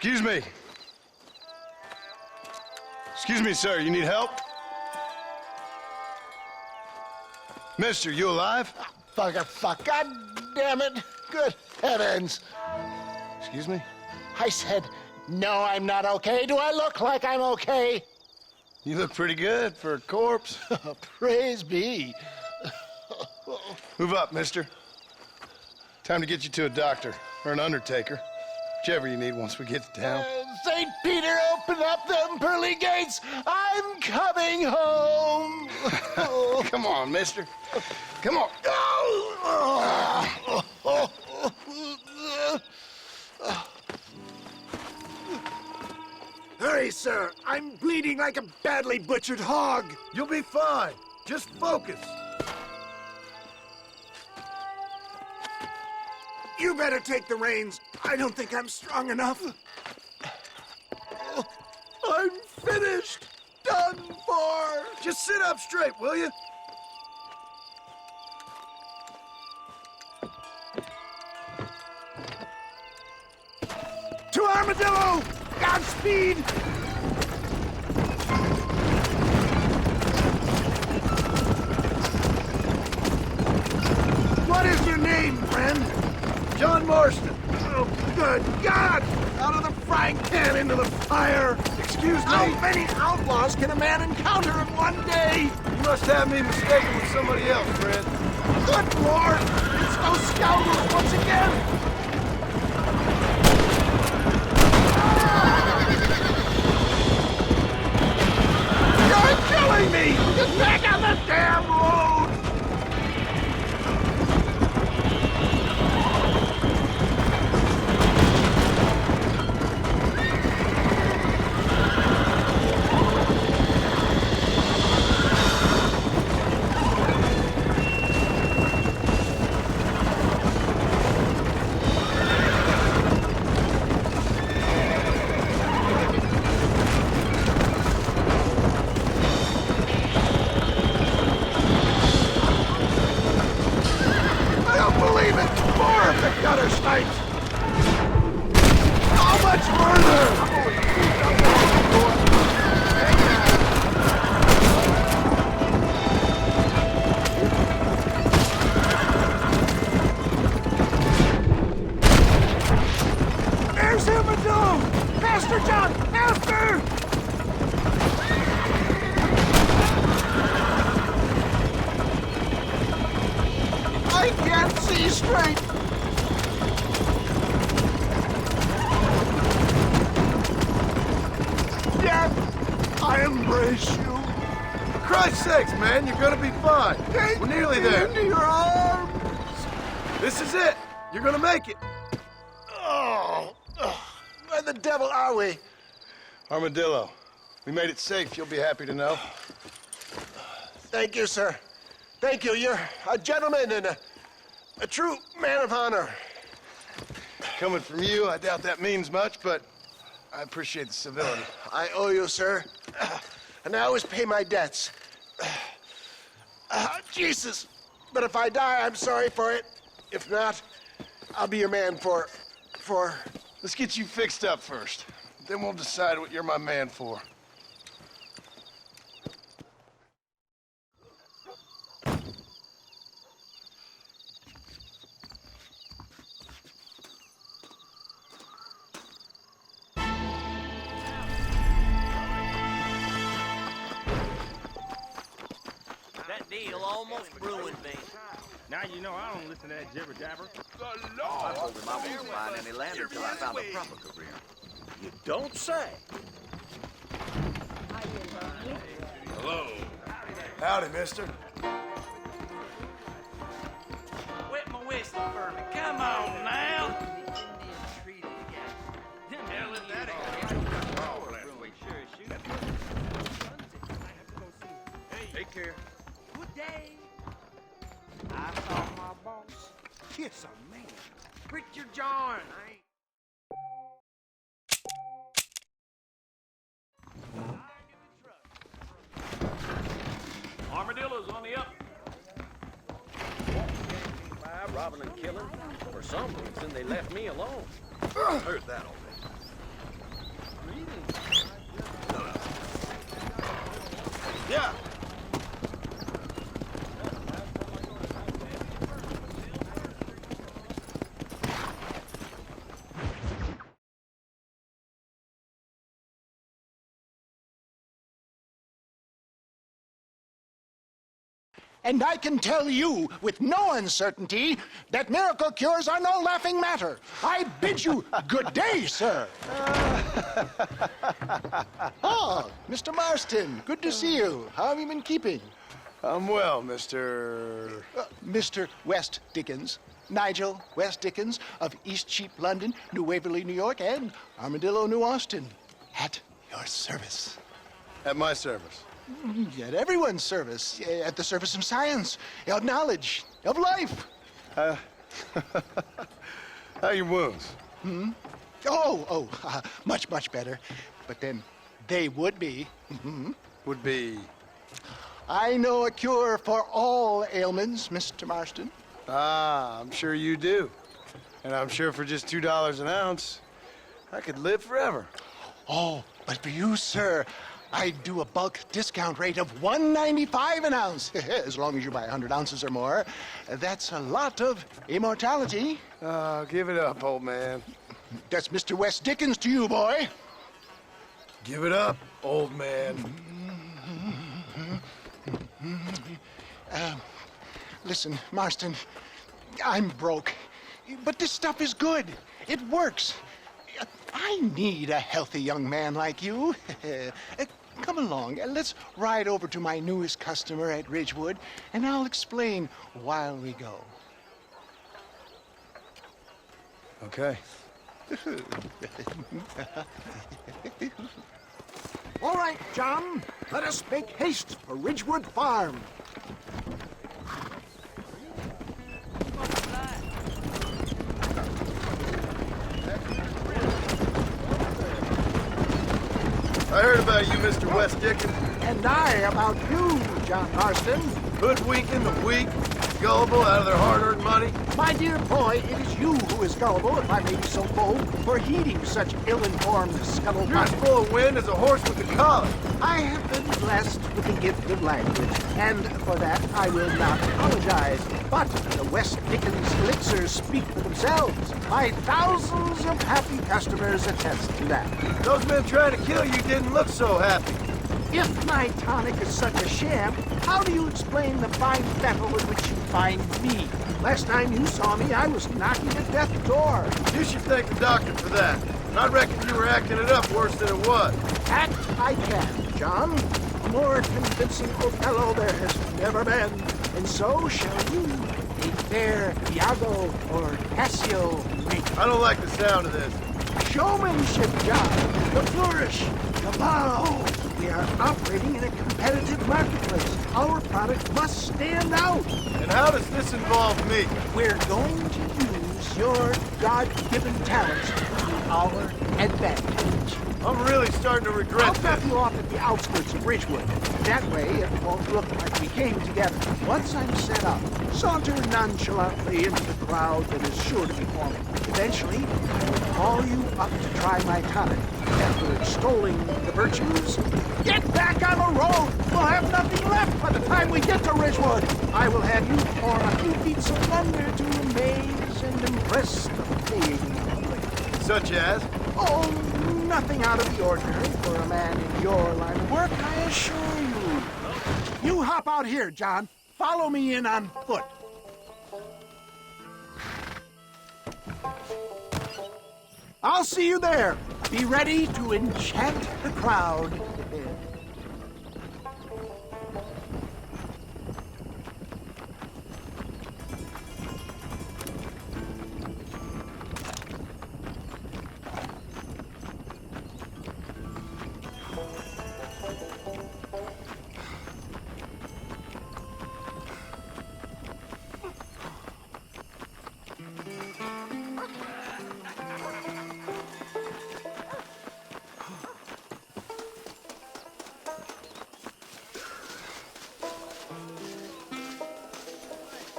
Excuse me. Excuse me, sir. You need help? Mister, you alive? Fuck. God damn it. Good heavens. Excuse me? I said, no, I'm not okay. Do I look like I'm okay? You look pretty good for a corpse. Praise be. Move up, mister. Time to get you to a doctor or an undertaker. Whichever you need once we get to town. St. Peter, open up them pearly gates. I'm coming home. Come on, mister. Come on. Hurry, sir. I'm bleeding like a badly butchered hog. You'll be fine. Just focus. You better take the reins. I don't think I'm strong enough. I'm finished. Done for. Just sit up straight, will you? To Armadillo! Godspeed! What is your name, friend? John Marston. Oh, good God! Out of the frying pan into the fire! Excuse me. How many outlaws can a man encounter in one day? You must have me mistaken with somebody else, friend. Good Lord! It's those scoundrels once again! You're killing me! Get back on the damn road! Gutter snipes! How much further? There's Armadillo! Master John, after! I can't see straight! I embrace you. For Christ's sakes, man, you're gonna be fine. Take We're nearly me there. into your arms. This is it. You're gonna make it. Where the devil are we? Armadillo, we made it safe, you'll be happy to know. Thank you, sir. Thank you. You're a gentleman and a true man of honor. Coming from you, I doubt that means much, but I appreciate the civility. I owe you, sir. And I always pay my debts. Jesus. But if I die, I'm sorry for it. If not, I'll be your man for... Let's get you fixed up first. Then we'll decide what you're my man for. That deal almost ruined me. Now you know I don't listen to that jibber jabber. I told him I wouldn't find any land until I found a proper career. You don't say. Hello. Howdy, mister. Wet my whistle for me. Come on now. Take care. Good day. I saw my boss. Kiss a man. Richard John. Armadillo's on the up. By robbing and killing. For some reason, they left me alone. Heard that already. Yeah. And I can tell you with no uncertainty that miracle cures are no laughing matter. I bid you good day, sir. Oh, Mr. Marston, good to see you. How have you been keeping? I'm well, Mr. Mr. West Dickens. Nigel West Dickens of Eastcheap, London, New Waverly, New York, and Armadillo, New Austin. At your service. At my service. At everyone's service. At the service of science, of knowledge, of life. How are your wounds? Much, much better. But then they would be. Would be... I know a cure for all ailments, Mr. Marston. Ah, I'm sure you do. And I'm sure for just $2 an ounce, I could live forever. Oh, but for you, sir, I'd do a bulk discount rate of $1.95 an ounce, as long as you buy 100 ounces or more. That's a lot of immortality. Give it up, old man. That's Mr. West Dickens to you, boy. Give it up, old man. Listen, Marston, I'm broke, but this stuff is good. It works. I need a healthy young man like you. Come along, let's ride over to my newest customer at Ridgewood, and I'll explain while we go. Okay. All right, John, let us make haste for Ridgewood Farm. I heard about you, Mr. West Dickens. And I about you, John Marston. Hoodwinking the weak, gullible out of their hard-earned money. My dear boy, it is you who is gullible, if I may be so bold, for heeding such ill-informed You're scuttlebutt. as full of wind as a horse with a collar. I have been blessed with the gift of language, and for that I will not apologize. But the West Dickens elixirs speak for themselves. My thousands of happy customers attest to that. Those men trying to kill you didn't look so happy. If my tonic is such a sham, how do you explain the fine fettle in which you find me? Last time you saw me, I was knocking at death's door. You should thank the doctor for that. I reckon you were acting it up worse than it was. Act I can, John. A more convincing Othello there has never been. And so shall you, a fair Iago or Cassio make. I don't like the sound of this. Showmanship, John. The flourish, the bow. We are operating in a competitive marketplace. Our product must stand out. And how does this involve me? We're going to use your God-given talents to our advantage. I'm really starting to I'll regret drop this. you off at the outskirts of Ridgewood. That way, it won't look like we came together. Once I'm set up, saunter nonchalantly into the crowd that is sure to be forming. Eventually, I will call you up to try my tonic. After extolling the virtues, get back on the road! We'll have nothing left by the time we get to Ridgewood. I will have you perform a few feats of wonder to amaze and impress the paying public. Such as? Oh, nothing out of the ordinary for a man in your line of work, I assure you. You hop out here, John. Follow me in on foot. I'll see you there. Be ready to enchant the crowd.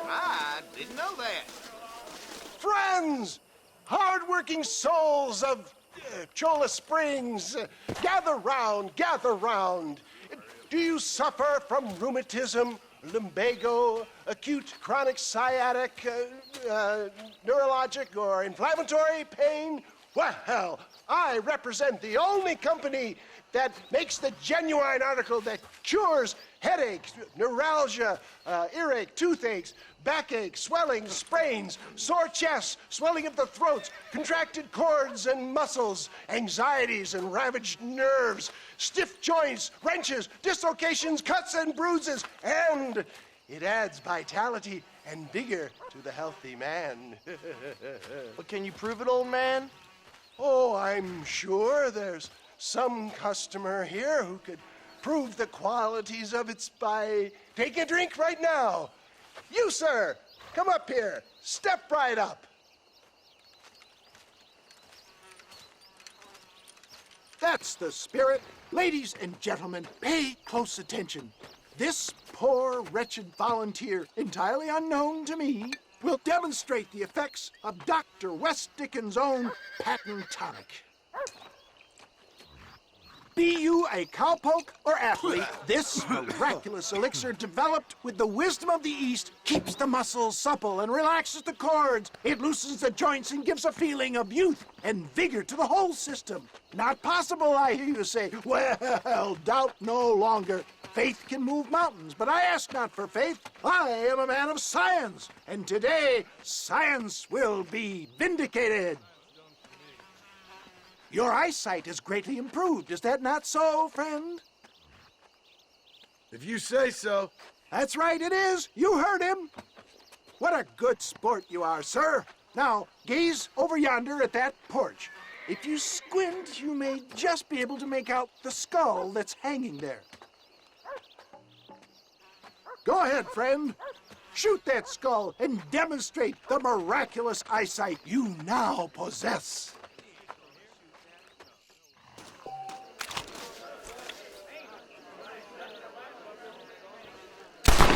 I didn't know that. Friends! Hard-working souls of Cholla Springs. Gather round, gather round. Do you suffer from rheumatism, lumbago, acute chronic sciatic, neurologic, or inflammatory pain? Well, I represent the only company that makes the genuine article that cures headaches, neuralgia, earache, toothaches, backache, swelling, sprains, sore chests, swelling of the throats, contracted cords and muscles, anxieties and ravaged nerves, stiff joints, wrenches, dislocations, cuts and bruises, and it adds vitality and vigor to the healthy man. But can you prove it, old man? Oh, I'm sure there's some customer here who could prove the qualities of it by taking a drink right now. You, sir, come up here. Step right up. That's the spirit. Ladies and gentlemen, pay close attention. This poor, wretched volunteer, entirely unknown to me, will demonstrate the effects of Dr. West Dickens' own patent tonic. Be you a cowpoke or athlete, this miraculous elixir developed with the wisdom of the East keeps the muscles supple and relaxes the cords. It loosens the joints and gives a feeling of youth and vigor to the whole system. Not possible, I hear you say. Well, doubt no longer. Faith can move mountains, but I ask not for faith. I am a man of science, and today science will be vindicated. Your eyesight is greatly improved. Is that not so, friend? If you say so. That's right, it is. You heard him. What a good sport you are, sir. Now, gaze over yonder at that porch. If you squint, you may just be able to make out the skull that's hanging there. Go ahead, friend. Shoot that skull and demonstrate the miraculous eyesight you now possess.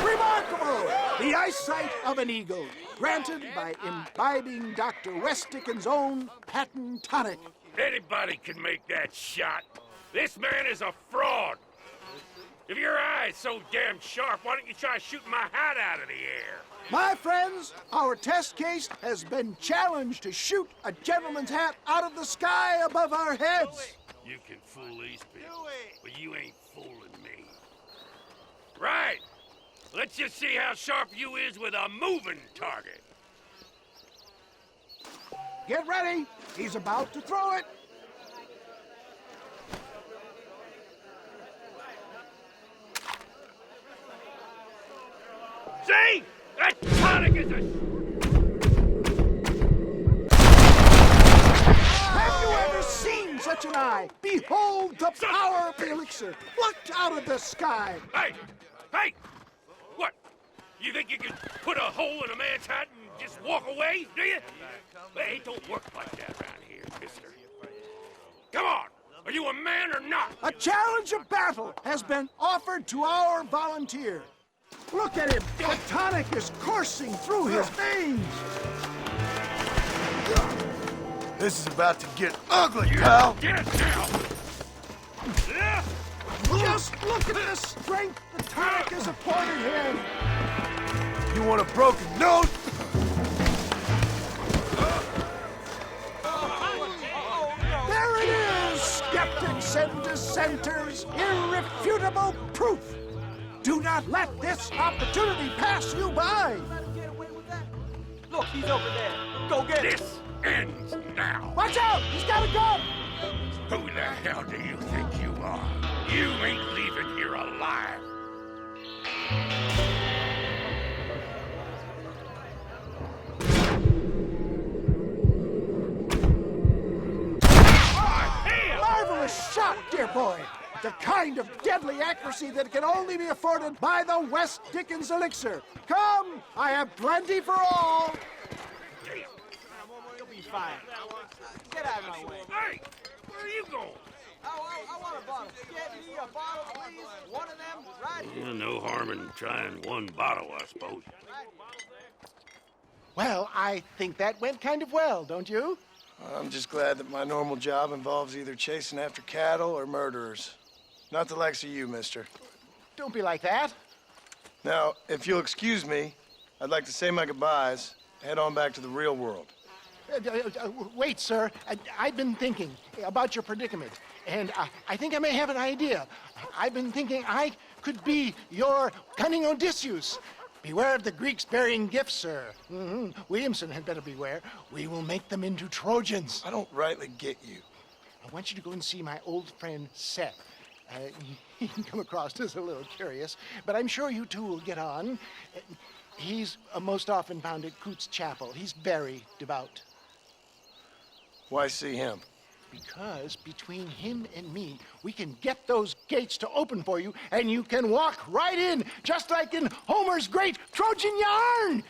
Remarkable! The eyesight of an eagle, granted by imbibing Dr. West Dickens' own patent tonic. Anybody can make that shot. This man is a fraud. If your eye's so damn sharp, why don't you try shooting my hat out of the air? My friends, our test case has been challenged to shoot a gentleman's hat out of the sky above our heads. You can fool these people, but you ain't fooling me. Right. Let's just see how sharp you is with a moving target. Get ready. He's about to throw it. See? That tonic is a... Have you ever seen such an eye? Behold the power of the elixir, plucked out of the sky. Hey! Hey! What? You think you can put a hole in a man's hat and just walk away, do you? Hey, it don't work like that around here, mister. Come on! Are you a man or not? A challenge of battle has been offered to our volunteer. Look at him. The tonic is coursing through his veins. This is about to get ugly, pal. Get it now! Just look at the strength the tonic has afforded him. You want a broken nose? There it is, skeptics and dissenters. Irrefutable proof. Do not let this opportunity pass you by. Look, he's over there. Go get him. This ends now. Watch out! He's got a gun! Who the hell do you think you are? You ain't leaving here alive. Marvelous shot, dear boy. The kind of deadly accuracy that can only be afforded by the West Dickens elixir. Come, I have plenty for all. You'll be fine. Get out of my way. Hey, where are you going? I want a bottle. Get me a bottle, please. One of them, right here. Yeah, no harm in trying one bottle, I suppose. Well, I think that went kind of well, don't you? I'm just glad that my normal job involves either chasing after cattle or murderers. Not the likes of you, mister. Don't be like that. Now, if you'll excuse me, I'd like to say my goodbyes, head on back to the real world. Wait, sir. I've been thinking about your predicament, and I think I may have an idea. I've been thinking I could be your cunning Odysseus. Beware of the Greeks bearing gifts, sir. Williamson had better beware. We will make them into Trojans. I don't rightly get you. I want you to go and see my old friend Seth. He can come across as a little curious, but I'm sure you two will get on. He's most often found at Coots Chapel. He's very devout. Why see him? Because between him and me, we can get those gates to open for you, and you can walk right in, just like in Homer's great Trojan yarn.